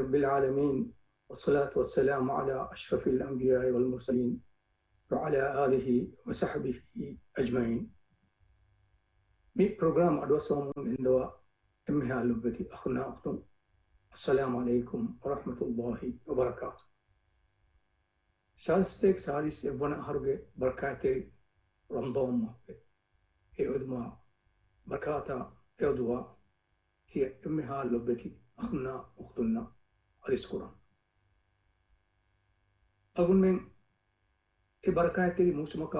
رب العالمين، والصلاة والسلام على أشرف الأنبياء والمرسلين وعلى آله وصحبه أجمعين. Mi program adwa somo indoa emha lubati akhna akhtum. Assalamu alaikum wa rahmatullahi wa barakatuh. Salstek salis ebwana harge barakate Ramadan mahbe. Eudma barakata eudwa هي أمها لبتي أخنا أختنا أريسكورا. أقول من إبركاتي موسمك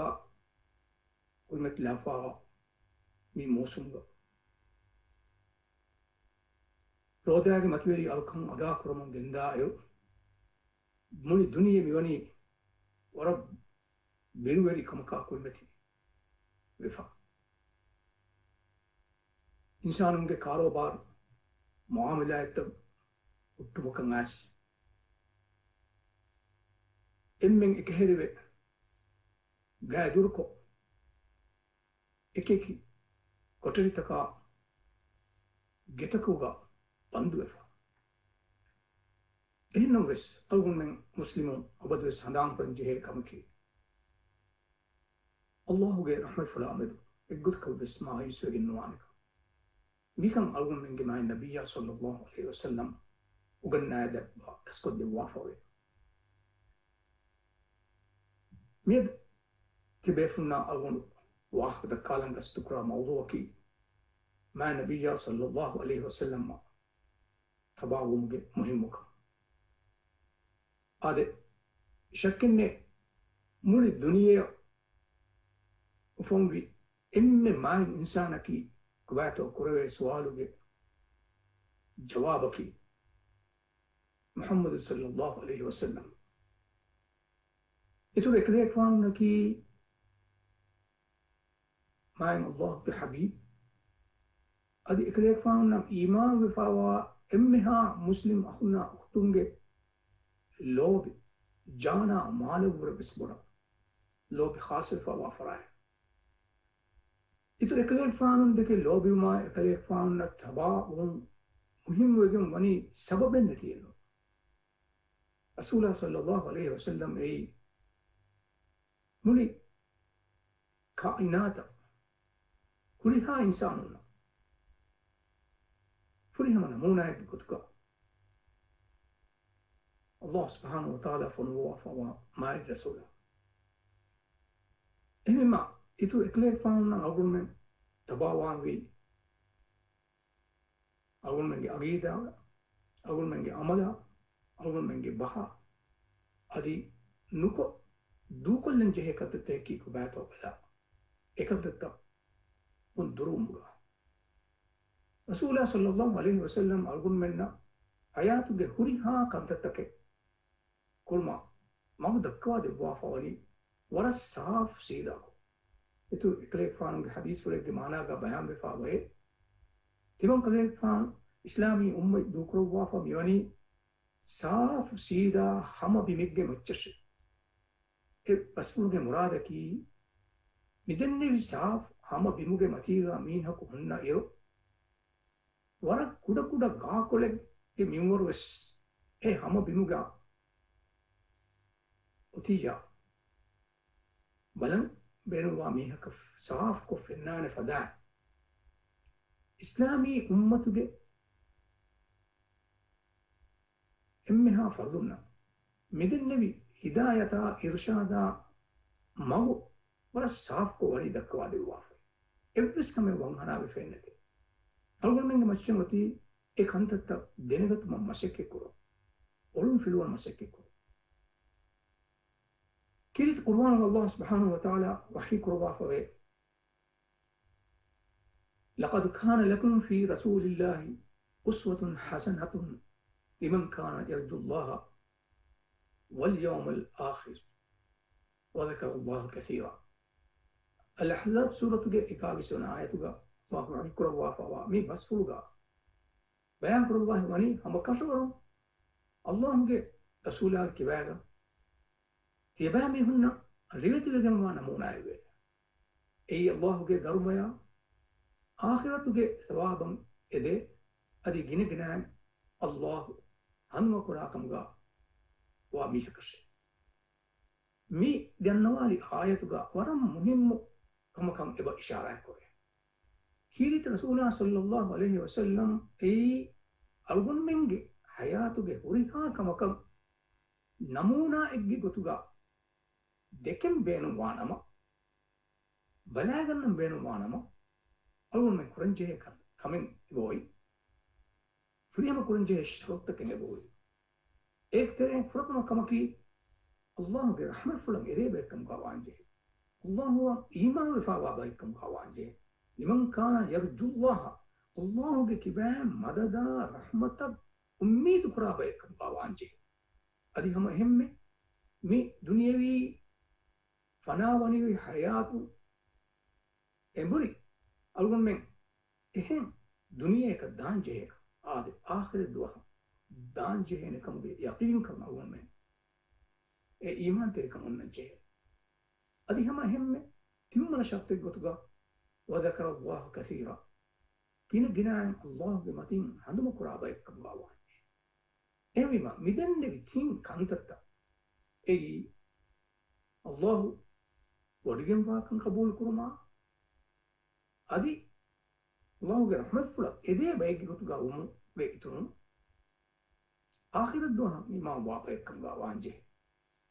قلت لافا مي موسمك. رودا के मतवेरी अलखम अदा करम गंदा आयो मुनी दुनिया में वनी वरब बेरुवेरी कमका कुल में थी विफा इंसानों के कारोबार मामलात उट्टुबकंगास इम्मिंग इकहेरिवे गायदुरको एकेकी कोटरी तका गेतकुगा बंदुएफा इन्हों वेस अलगुन मुस्लिमों अबदवेस हदांग पंजे कमकी अल्लाह के रहमत फलामेद इगुद कवस माहिसवे गिनवानिका Mikan algun men gemai Nabiya sallallahu alaihi wasallam uganna da askod de wafawe. Mid tibefuna algun waqt da kalan gastukra mawdu'a ki ma Nabiya sallallahu alaihi wasallam tabawu muhimmuka. Ade shakkinne muli duniya ufongi imme main insana ki كباتو كروي سؤالو جوابك محمد صلى الله عليه وسلم إتو إكليك فاهمنا كي ماين الله بحبيب أدي إكليك فاهمنا إيمان بفاوا إمها مسلم أخونا أختونج لوب جانا مالو بربسبرا لوب خاصر فاوا فراي إذا إكليك فانون دك لوبي ما إكليك فانون التباع مهم وجم وني سبب النتيجة رسول الله صلى الله عليه وسلم أي ملي كائنات كلها إنساننا كلها من نمونا بكتك الله سبحانه وتعالى فنوا فوا ما الرسول إنما itu ekler fauna argumen tabawangi argumen ge agida argumen ge amala argumen ge baha adi nuko dukollen jehe katte ki ko bato bala ekadatta un durumga rasulullah sallallahu alaihi wasallam argumen na hayatu ge huriha kantattake kulma mag dakwa de wafawali wala saaf sida itu इकलेक फान के हदीस पर एक माना का बयान बेफा हुए तिमं कलेक फान इस्लामी उम्मत दूकरो वाफा मिवानी साफ सीधा हम बिमिगे मच्चश एक पसपुल के मुराद की मिदन्ने भी साफ हम बिमुगे मतीगा मीहा को हन्ना यो वरा कुड़ा कुड़ा गा कोले के मिमोर वस ए हम बिमुगा उतीजा बलन بينما ميها كف صاف كفرنا فدان إسلامي أمته إمها فرضنا مد النبي هداية إرشادا مو ولا صاف كو ولي دكوا دي وافي إبليس كم وانغنا بفينتي أول من مشيمتي إكانت دينغت ممسكي كرو أولم فيلون مسكي كرو كيرت قرآن الله سبحانه وتعالى وحي كربافه لقد كان لكم في رسول الله أسوة حسنة لمن كان يرجو الله واليوم الآخر وذكر الله كثيرا. الأحزاب سورة إكابسون آياتها الله وحي كربافه مي بسفوغا بيان كربافه وني هم كشورو الله رسول الله كباغا تيبامي هنا ريتي لجمع نمونا يبي أي الله کے درمیا آخرت کے ثوابم إذا أدي جن جنان الله hanwa kurakamga wa mihakashe mi dannawali ayatuga waram muhimmu kamakam eba ishara kore kirit rasulullah sallallahu alaihi wasallam ei algun menge hayatuge hurika kamakam namuna eggi gotuga dekem benu wanama balaganam benu wanama algun men kuranje kan kamen boy friyama kuranje shrotta kenge boy ek tere furatma kamaki Allah ge rahmat fulam erebe kam kawanje Allah huwa iman wifawa baikam kawanje liman kana yarju Allah Allah ge kibam madada rahmatak ummid kura baikam kawanje adi hama hemme mi dunyawi fanawani hayatu emburi algun men ehem duniya ka danje adi akhir duha danje ne kam ge yaqeen kam algun men e iman te kam unnan je adi hama hemme timmana shakti gotuga wa dhakara Allah kathira kina gina Allah ge matin handuma kuraba ekkam gawa evima midenne vitin kantatta ei Allah wadigen wakan qabul kurma adi Allah ge rahmat fula ede bayge gotuga umu be itun akhirat duha imam wa ekkam gawa anje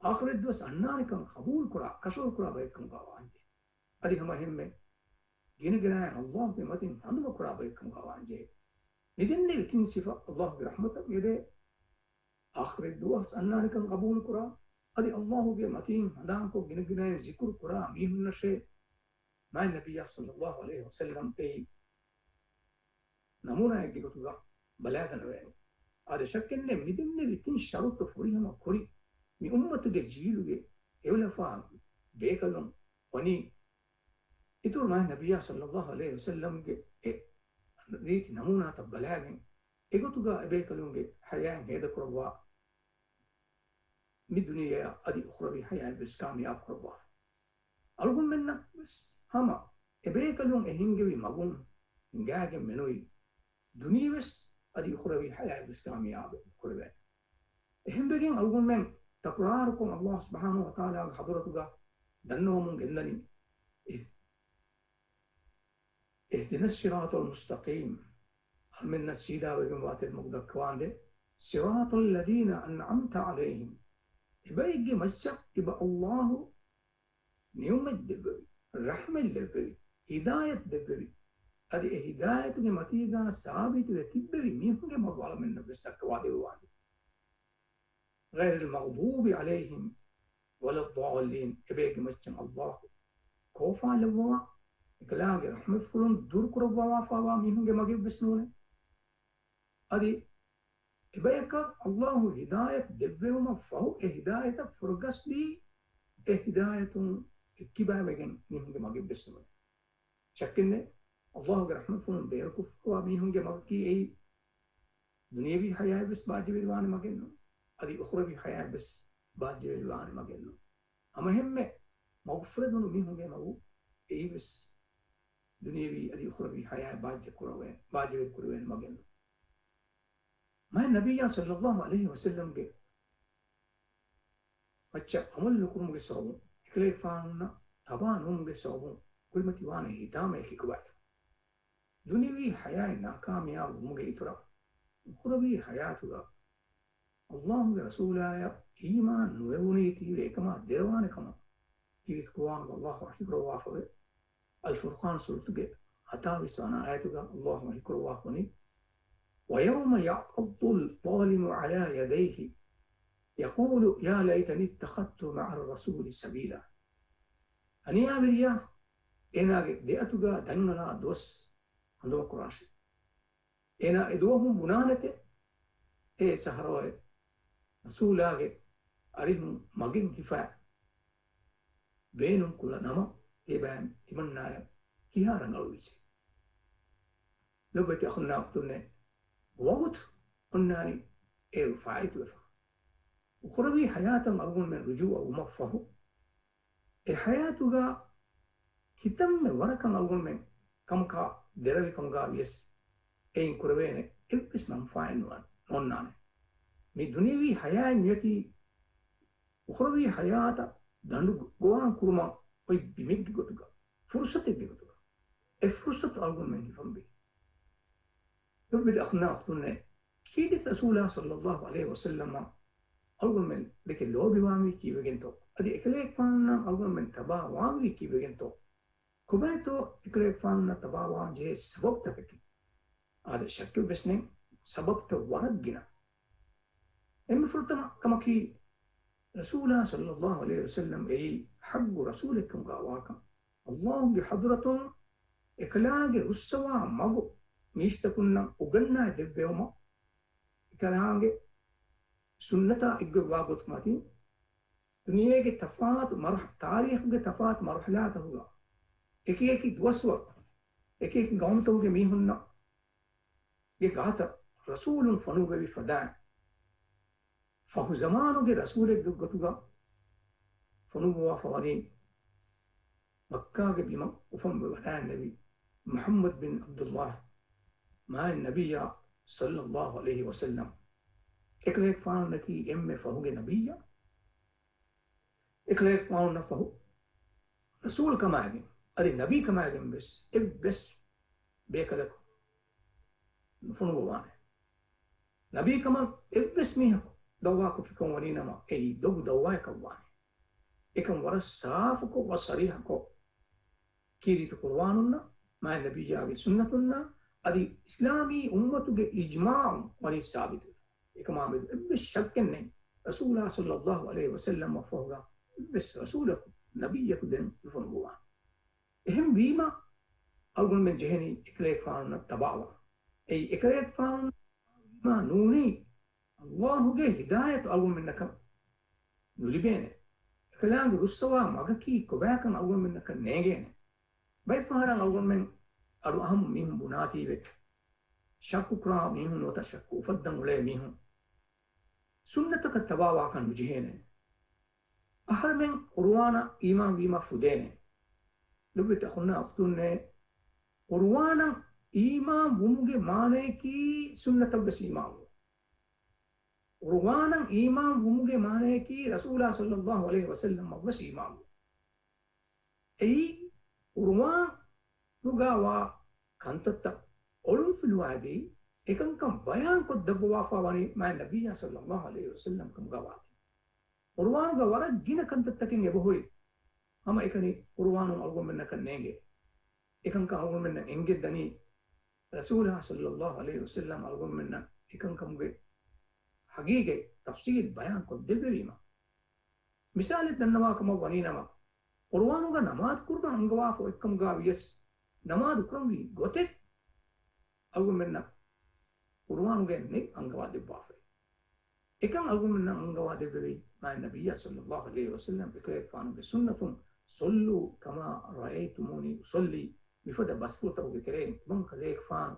آخر الدوس أنانكم قبول كرا كشور كرا بيكم قوانجي أدي هم هم جين جنا الله بمتين عندما كرا بيكم قوانجي ندين نبتين صفة الله برحمته يده آخر الدوس أنانكم قبول كرا أدي الله بمتين عندما جين جنا ذكر كرا ميهم نشة ما النبي صلى الله عليه وسلم أي نمونا يجي كتوجا بلاغنا وين هذا شك إن ندين نبتين شروط فوري هم كوري mi ummatuge jiiluge evlafa bekalum wani itu ma nabiyya sallallahu alaihi wasallam ge reeti namuna ta balagen egotuga bekalunge hayan heda kurwa mi duniya adi ukhrawi hayan bis kamyab kurwa algum menna bas hama ebekalun ehingewi magun ngage menoi duniya bas adi ukhrawi hayan bis kamyab kurwa ehembegen algum men تقراركم الله سبحانه وتعالى حضرتك دنهم من جنني اهدنا الصراط المستقيم من السيدة وجماعة المقدكوان صراط الذين أنعمت عليهم إبا يجي مجد إبا الله نيوم الدبري رحمة الدبري هداية الدبري هذه هداية متيجة ثابت الدبري ميهم مقبول من نفسك وادي غير المغضوب عليهم ولا الضالين إبيك مجتمع الله كوفا لوا إقلاق رحمة فلون دور كربوا فاوا ميهم جماعي بسنونه أدي إبيك الله هداية دبّهما فهو هداية فرقس دي هداية اتباع مجن ميهم جماعي بسنونه شكلنا الله رحمة فلون بيركو فوا ميهم جماعي أي دنيوي حياة بس باجي بيروان مجنون أدي أخرى حياة بس باجي الوان مجنون أما هم مغفرة دون مين هم جماعو أي بس دنيوي أدي أخرى حياة باجي كروين مجنون ما النبي صلى الله عليه وسلم جه بچا عمل لكم جسوم إكلي فانا طبعا هم جسوم كل ما تيوانه هتامه كيكوات دنيوي حياة ناكامياب مجي ترى أخرى حياة الله رسوله إيمان نووني تيري كما ديوان كما كيت قوان الله رحمه وافق الفرقان سورتك حتى بسانا آياتك الله رحمه وافقني ويوم يعض الظالم على يديه يقول يا ليتني اتخذت مع الرسول سبيلا أني أبريا إنا ديأتك دننا دوس عندما قراشي إنا إدوهم بنانته إيه سهروه رسولاගේ අරිහු මගින් කිෆා වේනුම් කුල නම තේබෑන් තිමන්නාය කිහාරංගලු විසි لبتي أخذنا أخذنا وقت قلناني إيه فايت وفا وخربي حياة أقول من رجوع ومفه الحياة جا كتم وركم أقول من كم كا دربي كم كا يس إيه كربينه إلبس من فاين وان نونانه මේ දුනියවි හයයි නියති උඛරවි හයාට දඬු ගෝවාන් කුරුම ඔයි බිමෙක් ගොතුක ෆුර්සතෙක් ගොතුක ඒ ෆුර්සත අල්ගොන් මෙන් ෆම්බි يبدأ أخنا أختنا كيد رسول الله صلى الله عليه وسلم أول من ذيك اللو بوامي كي بجنتو أدي إكليك فانا أول من تبا وامي كي بجنتو كوبايتو إكليك فانا تبا وام جه سبب تفكي هذا شكل بسني سبب توارد جنا إما فرتما كما كي رسول الله صلى الله عليه وسلم أي حق رسولكم قاواكم الله بحضرة إكلاك رسوا مغو ميستكنا وقلنا دبيوما كلامه سنة إجوا قط ماتين دنيا के तफात मरह तारीख के तफात मरहलात हुआ एक द्वस्व एक गांव तो के मीहुन्ना ये गाता रसूल फनुगे भी फदान फहु ज़मानों के रसूल एक गतुगा फनुगवा फवानी मक्का के बीमा उफम बदान नबी मोहम्मद बिन अब्दुल्लाह मा नबिया सल्लल्लाहु अलैहि वसल्लम इकलेक फान नकी एम में फहुगे नबिया इकलेक फान न फहु रसूल कमाएंगे अरे नबी कमाएंगे बस बेकलक फनुगवाने नबी कमा बस में दवा को फिकों वनी नमा ए दो दवा कवाने एकम वरस साफ को वसरीह को कीरी तो कुरानुन्ना मा नबिया की सुन्नतुन्ना अदि इस्लामी उम्मत के इज्मा वाली साबित एक मामले बस शक नहीं रसूल सल्लल्लाहु अलैहि वसल्लम फहुगा बस रसूल नबी को दिन फनुगवा एहम बीमा अगुन में जहनी इकलेक फान तबावा ए इकलेक फान मा नूनी अल्लाह के हिदायत अगुन में नकम नुलिबेने कलांग रुस्वा मगकी कोबाकन अगुन में नकम नेगेने भाई फारा अगुन में अरु अहम मीहु बुनाती वे शक्कु क्रा मीहु नोता शक्कु फद्दं उले मीहु सुन्नत का तबावा का नुजहेने अहर में कुरआना ईमान वीमा फुदेने लुबित खुन्ना अख्तुन्ने कुरआना ईमान वुमुगे माने की सुन्नत बस ईमान कुरआना ईमान वुमुगे माने की रसूलुल्लाह सल्लल्लाहु अलैहि वसल्लम बस ईमान ए कुरआन नुगावा कंतत्ता ओलुम फिलवादी एकं कम बयान को दबवाफा वाली मैं नबी सल्लल्लाहु अलैहि वसल्लम कम गवाती कुरआन का वरा गिन कंतत्ता के नेबहुई हम एकनी कुरआन अलगो में न करनेंगे एकं का अलगो में न एंगे दनी रसूलुल्लाह सल्लल्लाहु अलैहि वसल्लम अलगो में न एकं कम गे हकीके तफसील बयान को दिलबीमा मिसाल दन्नवा कम वनी नमा कुरआन का नमाज कुर्बान अंगवा को एकम गा यस नमाज क्रमवी गोते अलगो में न कुरआन के ने अंगवा दिबाफे एकं अलगो में न अंगवा दिबे मा नबी सल्लल्लाहु अलैहि वसल्लम बिके फान के सुन्नतुन सल्लु कमा रायतुमुनी उसल्ली बिफद बसफुल तो बिकरे मन कलेक फान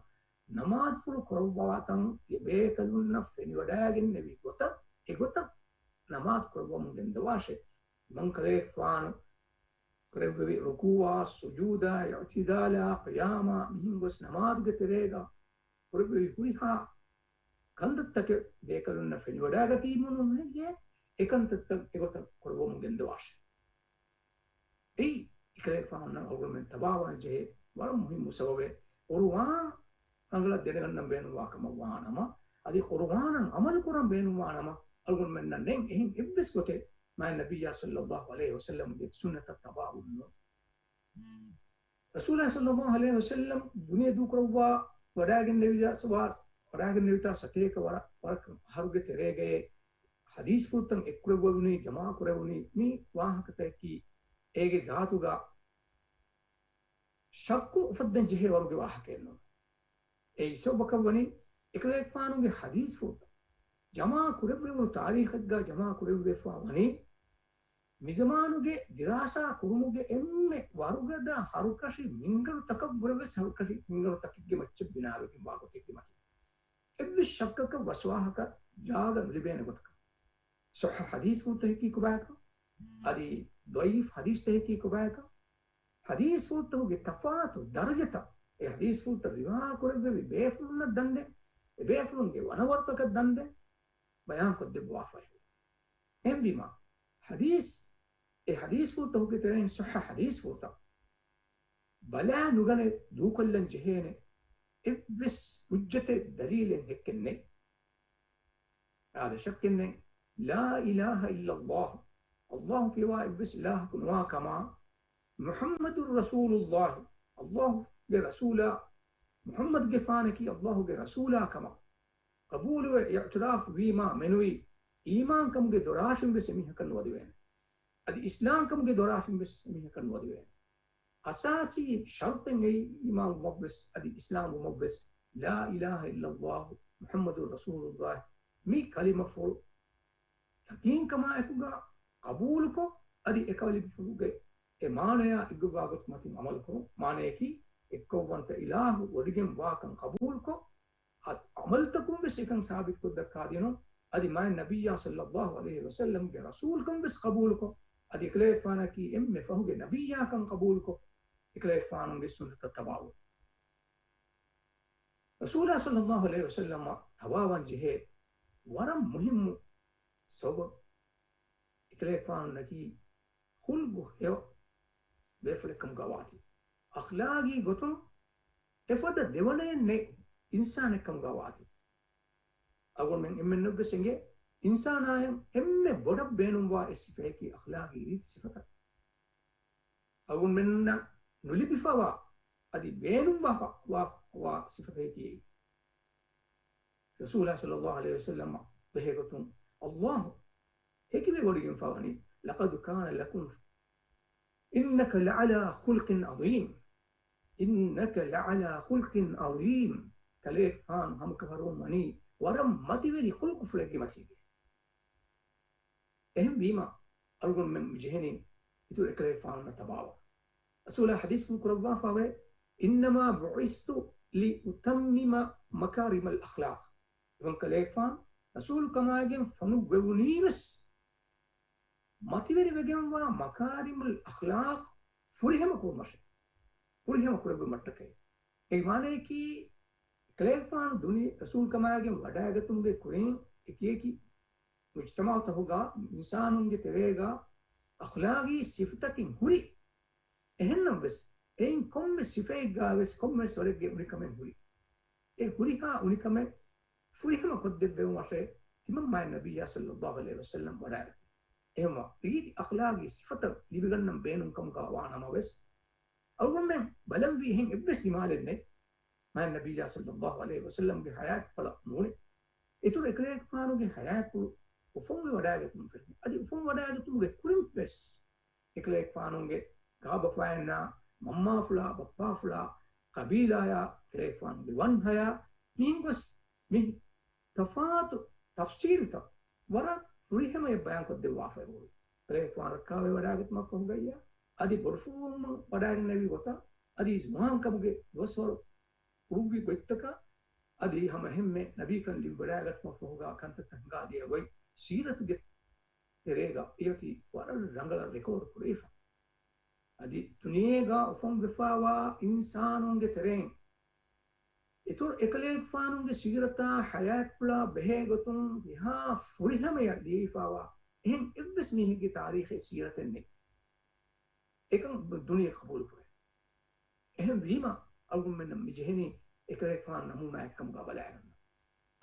नमाज पुर कुरबातन तिबे कलुन फेनि वडागिन नबी गोता ए गोता नमाज कुरबा मुंदन दवाशे मन कलेक फान करेबी रुकुआ सुजूदा इतिदाला क़ियामा मिंगस नमाज के तेरेगा करेबी हुई हा कंद तक बेकलुन फेनि वडागती मुनु में ये एकंत तक एगोता कुरबा मुंदन दवाशे ए इकलेक फान न अगुल में तबावा जे वरम मुहिम सबबे कुरआन अंगला देनगन्न बेनुवाकम वानमा अदि कुरआन अमल कुरान बेनुवानमा अगुल में न नें एहिं इब्बिस गोते मा नबी सल्लल्लाहु अलैहि वसल्लम की सुन्नत तबाउन रसूल सल्लल्लाहु अलैहि वसल्लम दुनिया दुकरवा वडागिन नबिया सवास वडागिन नबिता सतेक वरक हरुगे तेरेगे हदीस पुतंग एकुरवुनी जमा कुरवुनी मी वाहकते की एगे जातुगा शक्कु उफद्दन जहे वरुगे वाहकेनो ए सबकवनी इकलेक फानुगे हदीस पुत जमा कुरवुनु तारीखगा जमा कुरवुगे फावनी मिजमानुगे दिरासा कुरुमुगे एम्मे वरुगद हरुकशी मिंगरु तकब्बुरगे हरुकशी मिंगरु तकिगे मच्चे बिनावे के बागोते के मच्चे एब्बि शक्कक वसवाहक जाग लिबेने गोतक सह हदीस पुत है की कुबाका अदि ضعيف हदीस ते की कुबाका हदीस पुत होगे तफात दरजता ए हदीस पुत रिवा कुरगे बेफुल्न दंदे बेफुल्नगे वनवर्तक दंदे بيان قد بوافه هم بما حديث حديث فوتا هو كتيرين صح حديث فوتا بلا نغني دو كلن جهينه بس وجته دليل هيك هذا شك إن لا إله إلا الله الله في واحد بس إله كنوا كما محمد رسول الله الله برسوله محمد جفانك الله برسوله كما قبول واعتراف بما منوي إيمان كم جدراشم بس ميه كن وديوين أدي إسلام كم جدراشم بس ميه كن وديوين أساسي شرط إيمان مبس أدي إسلام مبس لا إله إلا الله محمد رسول الله مي كلمة فول يقين كما إكوغا قبولكو أدي إكوالي بفلوغي إمانيا إكوغا غت ماتين عملكو مانيكي إكوغانت إله وديجن واكن قبولكو عملتكم بس إكن ثابت كده كادينو أدي ما النبي صلى الله عليه وسلم كرسولكم بس قبولكو أدي كليف فانا كي إم فهوغ نبي كان قبولكو كليف فانا بسنة التباو رسول الله صلى الله عليه وسلم تباوان جهاد ورم مهم سبب إكليفان نكي خلقه هيو بيفلكم قواتي أخلاقي قطن إفادة ديوانين نه إنسان كم قواتي أقول من إمن نبغى سنجة إنسان آيم إم بدر بينهم واسفه كي أخلاقي ريت صفته أقول من نولي بفوا أدي بينهم وا صفته كي رسول الله صلى الله عليه وسلم بهيكتون الله هيك بيقول ينفعني لقد كان لكم إنك لعلى خلق عظيم إنك لعلى خلق عظيم كليك فان هم كفرون مني ورم متى خلق فلك متى أهم بيما أرجو من جهني يتو كليك فان نتباوى رسول حديث مكربا فاوى إنما بعثت لأتمم مكارم الأخلاق إذن كليك فان رسول كما يجن فنو بونيمس ماتيري بجن وا مكارم الأخلاق فريهم أكون مش فريهم أكون بمرتكه إيمانه كي كليفان دني رسول كما يجن ودا يجتم به كورين إكيه مجتمع تهوغا إنسانون جتريغا أخلاقي صفتك هوري إهنم بس إن كم صفيغا بس كم سوريغ أونيكمن هوري هوريها أونيكمن فريهم أكون دبوا مش تمام ما النبي صلى الله عليه وسلم ودا إما ريد أخلاقي صفة اللي بيقولنا بينهم كم قوانا ما بس أول من بلم بيهم إبس لمال النت ما النبي صلى الله عليه وسلم بحياة فلا نون itu ekle kanu ge hayat pu ufung wadaga tum firni adi ufung wadaga tum ge kurim pes ekle kanu ge gaba faina mamma fula bappa fula qabila ya ekle kanu ge wan haya mingos mi tafatu tafsir ta wara rihema bayan ko de wafa ro ekle kanu ka we wadaga tum ko gaya adi borfum wadaga nabi wata adi zman kamuge wasoro ubi goittaka adi हम हिम्मे नबी कन लिव बड़ागत मफहुगा कंत तंगा दिया वही सीरत के तेरेगा योती वारल रंगला रिकॉर्ड कुरेफा adi दुनियागा उफम बिफावा इंसानों के तेरें इतोर एकलेक फानों के सीरता हयात पुला बहेगतुम यहाँ फुरिहा में दीफावा हम इब्बस नहीं की तारीख सीरत ने एकम दुनिया कबूल करे हम बीमा अल्गुम में मिजहनी إكريك فان نمو ما يكم قبل عنا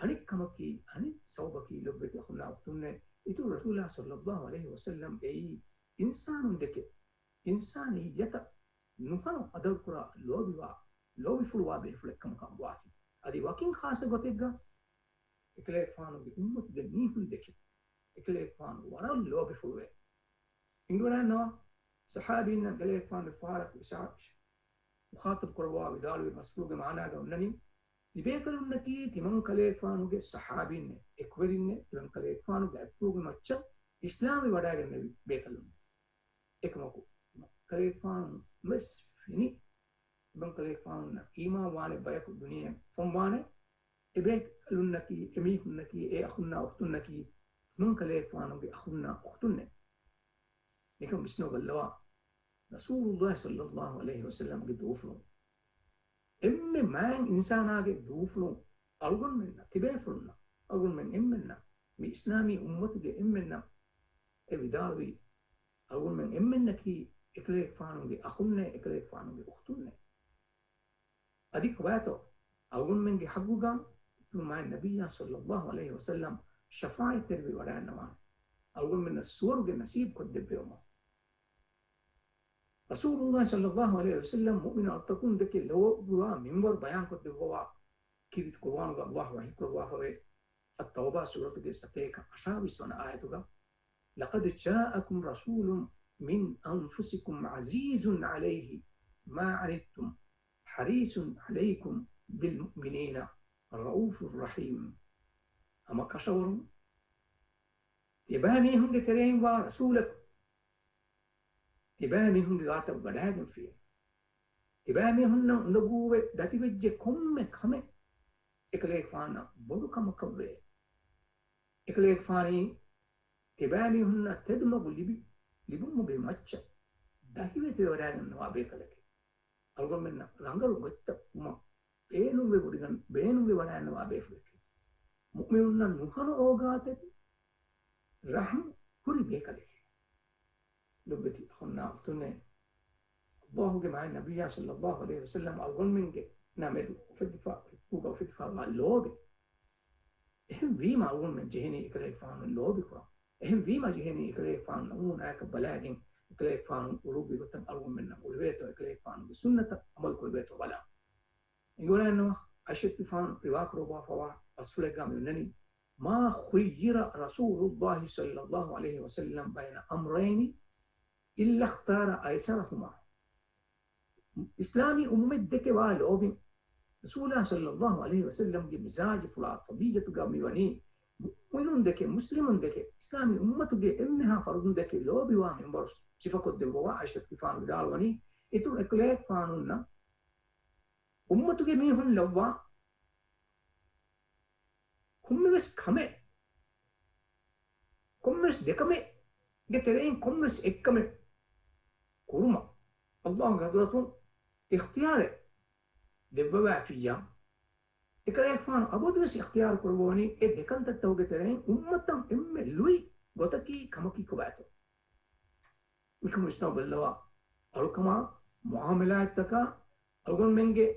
أنيك كمكي أنيك صوبكي لبيت أخونا وقتنا إتو رسول الله صلى الله عليه وسلم أي إنسان دك إنسان يتا نحن أدر كرا لو بفلوا بفلك كم كم واتي أدي واقين خاصة قتيجا إكريك فانو بأمة جنيه دك إكريك فان ورا لو بفلوا إنغنا نوا صحابينا إكريك فان بفارق إشاعش مخاطب كروا بدالو مسفوق معنا قلني يبيكلوا النكي تمن كليفانو کے صحابين اكورين تمن كليفانو کے اپروگ مچ اسلامي وڈاگ النبي بيكلوا اكمكو كليفان مس فيني تمن كليفان ايما وان بيك الدنيا فموان يبيكلوا النكي امي النكي اي اخونا اختنكي تمن كليفانو کے اخونا اختن لكن بسنو بالله رسول الله صلى الله عليه وسلم के दोफलों इम्मे मैं इंसान आगे दोफलों अल्गुन में ना तिबे फुलना अल्गुन में इम्मे ना mi islami ummatuge emmenna e vidawi awul men emmenna ki ekle fanuge akhunne ekle fanuge ukhtunne adi kwato awul men ge haguga ma nabiyya sallallahu alaihi wasallam shafa'i terbi wada nawan awul men suwarge nasib ko debbewma rasulullah sallallahu alaihi wasallam mu'min altakun deke lo buwa minbar bayan ko debwa kirit qur'an ga allah wa hikwa wa التوبة سورة الستة عشر سنة آياتها لقد جاءكم رسول من أنفسكم عزيز عليه ما عنتم حريص عليكم بالمؤمنين الرؤوف الرحيم أما كشور تبامي هم كترين ورسولك تبامي هم غاتا وغداهم فيه تبامي هم نقوة داتي بجي كم إكليك فانا بلو كم كوي إكليك فاني تبامي هن تدمغ لبم بماتش داهي بتوران نوابيك لك أقول من رانغل غت ما بينو بوران نوابيك لك مؤمنون نوحنا أوغات رحم كل بيك لك لبتي خنا أفتنى الله جمع النبي صلى الله عليه وسلم أقول من نامد في الدفاع كوبا في الدفاع مع اللوبي هم فيما أقول من جهني إكليك فان اللوبي كوا هم فيما جهني إكليك فان نون أك بلاجين إكليك فان أوروبي قطن أقول منا أولويته إكليك فان بسنة عمل كل بيته ولا يقول إنه أشد فان رواق ربا فوا أسفل جام ينني ما خير رسول الله صلى الله عليه وسلم بين أمرين إلا اختار أيسرهما إسلامي أمد والأوبين رسول الله صلى الله عليه وسلم دي مزاج فلا طبيعة قامي وني مؤمن دك مسلم دك إسلامي أمة دي إمها فرد دك لو بيوام ينبرس صفة قد بوا عشت كفان بدال وني إتو إكليك فانونا أمة دي ميهن لوا كمس كمه كمس دكمه دكترين كمس إكمه كوما الله قدرتهم اختياره دبوا فيا إكليك فان أبو دوس اختيار كربوني دكان تتوجه ترين أمتهم لوي غتكي كمكي كباتو مكم استوى باللوا أركما معاملات تكا أرغن منجي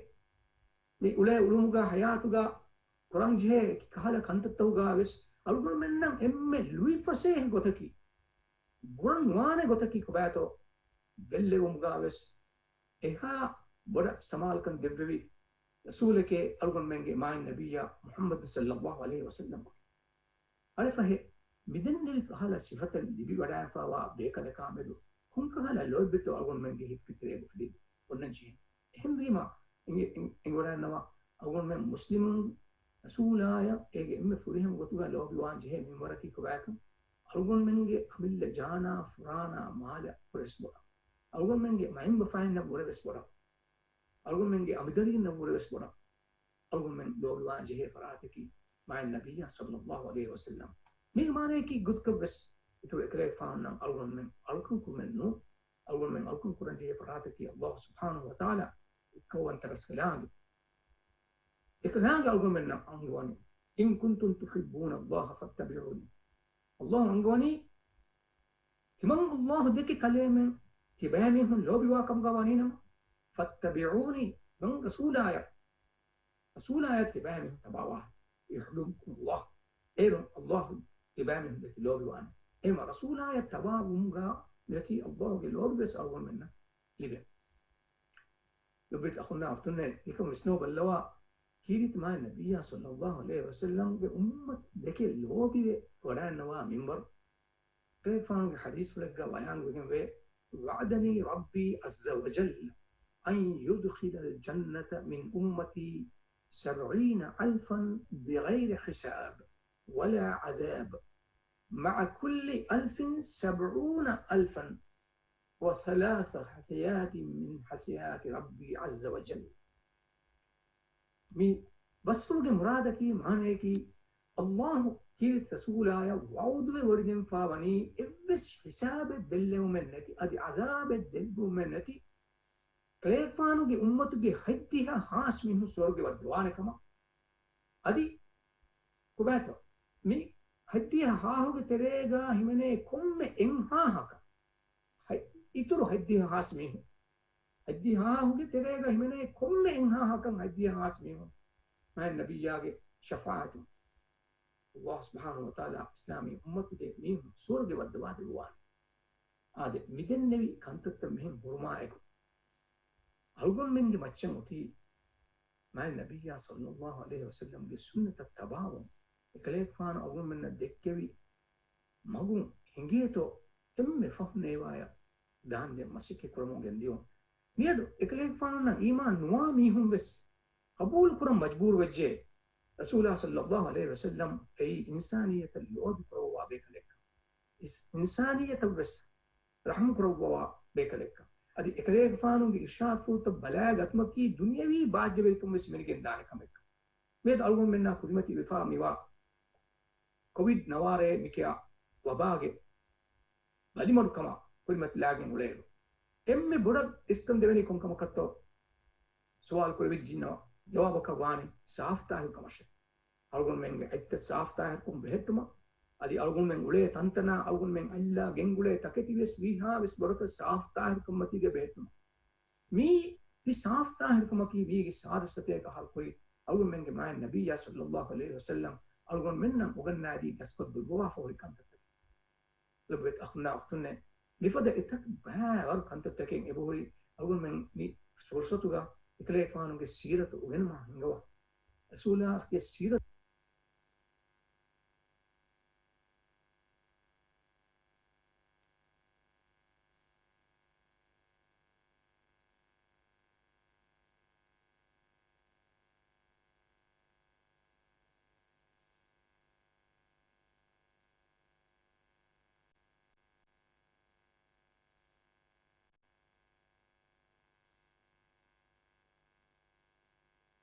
لأولى علومها حياتها قرآن جه كهلا كنت تتوجه بس أرغن منهم لوي فسيه غتكي قرآن وانا غتكي كباتو بلّي ومغا بس إها بڑا سمال کن دبوی رسول کے أرغن منگے مائن نبی محمد صلى الله عليه وسلم عرفه بدن الكهالة صفة اللي بيودا فوا بيك لك عملو هم كهالة لو بتو أرغن منگے هيك فكرة بفليد ونجيه هم بيما إنغورا نوا أرغن من مسلم رسول آية إيجي إم فريهم غتوها لو بيوان جيه من ورقي كباكم أرغن منگے أمل جانا فرانا مالا فرسبورا أرغن منگے مهم بفاين نبورا بسبورا أقول من أبدالي نبورة بسبورة أقول من دولوان جهة فراتكي مع النبي صلى الله عليه وسلم مين معنى كي قد كبس إتو إكليك فانا أقول من ألكم منه أقول من ألكم كرن جهة فراتكي الله سبحانه وتعالى كون ترسكلان إكلان أقول من أنغواني إن كنتم تحبون الله فاتبعوني الله أنغواني تمن الله دكي كلمة تبامهم لو بيواكم قوانينهم فاتبعوني من رسول تبامهم تبعوها يحببكم الله إيرم الله تبامهم التي لو بيوان إما رسول تبعهم التي الله لو بس أول منا لبن لبيت أخونا أفتنا يكم سنو باللوا كيرت مع النبي صلى الله عليه وسلم بأمة ذكي لو بي وران نوا منبر كيف عن الحديث فلقى ويان وجن وعدني ربي عز وجل أن يدخل الجنة من أمتي 70,000 بغير حساب ولا عذاب مع كل 1000 70,000 و3 حثيات من حثيات ربي عز وجل بس فوق مرادك معنى كي الله كي تسولا وعود ورجن فاوني إبس حساب بالله منتي أدي عذاب الدب منتي كليك فانو كي أمتو كي حديها حاس منه سورج ودوانه كما أدي كباتو hadiya haahuge terega himene komme enha haka ituru hadiya hasmihu hadiya haahuge terega himene komme enha hakan hadiya hasmihu ma nabiyage shafaatu Allah subhanahu wa ta'ala islami ummatuge mihu surge waddawade ruwan ade midennevi kantatta mehen burmaeko algon menge maccan uti ma nabiyya sallallahu alaihi wasallam ge sunnata tabawu ekale fan algon menna dekkevi magun hingeto emme fahneewaya dande masike kuramo gendiyo niyadu ekale fan na iman nuwa mihum bes qabul kuram majbur wajje rasulullah sallallahu alaihi wasallam ay insaniyat al-lud wa bekalek insaniyat bes rahmu kurwa bekalek adi ekale fanu ge irshad fut balagatmaki dunyavi bajje tum bes menigen dane kamek med algon menna kudimati wifa miwa covid naware mikia wabage balimaru kama kudimati lagen uleru emme bodak iskan deveni konkama katto sual ko vijjino jawab ka wani safta hu kamashe algon menge aitta safta kum behetuma adi algon men ule tantana algon men alla gengule taketi ves viha ves bodak safta hu kumati ge behetuma mi safta hu kumaki vi ge sadasate ka hal koi algon menge ma nabiyya sallallahu alaihi wasallam algon menna uganadi gasqad duwa fori kanta lebet akhna akhtunne lifada itak baar kanta taken ebori algon men ni sursatuga ikle fanuge siratu ugenma hingawa rasulullah ke sirat